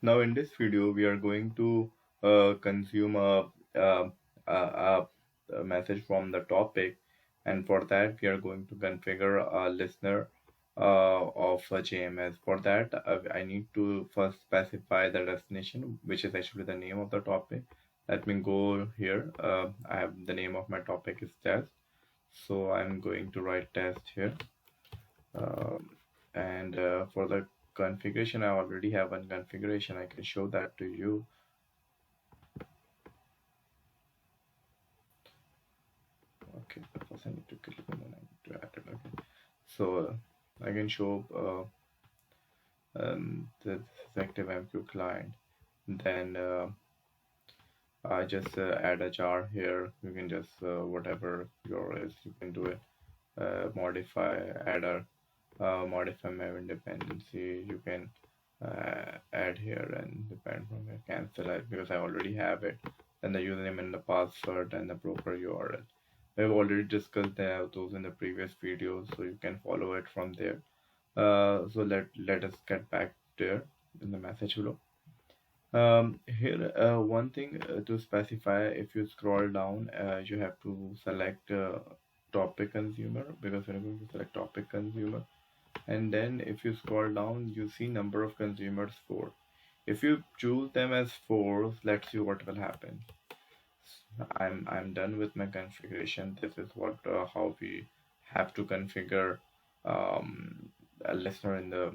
Now in this video, we are going to consume a, a, a message from the topic, and for that we are going to configure a listener of a JMS. For that, I need to first specify the destination, which is actually the name of the topic. Let me go here. I have the name of my topic is test, so I'm going to write test here. And for the configuration, I already have one configuration. I can show that to you. Okay, first I need to click and then I need to add it. Okay, so I can show this is active MQ client. Then I just add a jar here. You can just whatever your is, you can do it. Modify, add a modify my dependency. You can add here and depend from here, cancel it because I already have it. Then the username and the password and the broker URL. We've already discussed those in the previous videos, so you can follow it from there. So let us get back there in the message below. Here, one thing to specify, if you scroll down, you have to select topic consumer because we're going to select topic consumer. And then if you scroll down, you see number of consumers 4. If you choose them as 4, let's see what will happen. I'm done with my configuration. This is what how we have to configure a listener in the.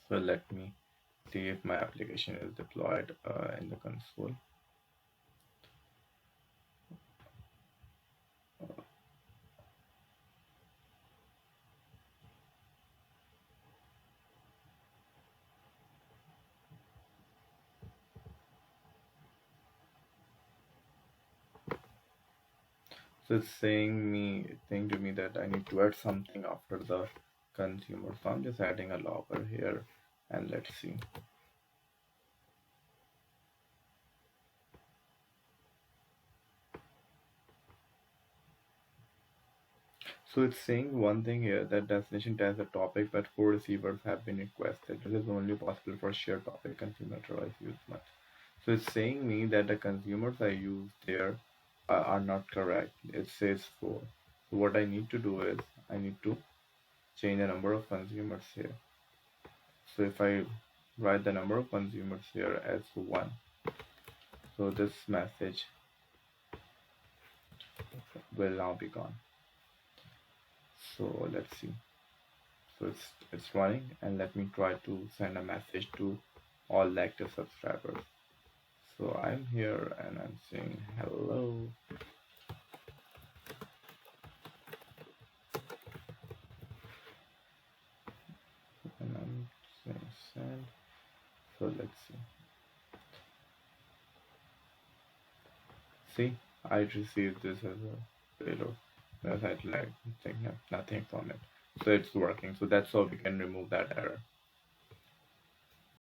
So let me see if my application is deployed in the console. So it's saying to me that I need to add something after the consumer. So I'm just adding a logger here, and let's see. So it's saying one thing here that destination has a topic, but 4 receivers have been requested. This is only possible for shared topic consumer device use much. So it's saying me that the consumers I use there are not correct. It says 4. So what I need to do is I need to change the number of consumers here. So if I write the number of consumers here as 1, so this message will now be gone. So let's see. So it's running, and let me try to send a message to all the active subscribers. So I'm here and I'm saying hello. And I'm saying send. So let's see. See, I received this as a payload. Because I like nothing from it. So it's working. So that's how we can remove that error.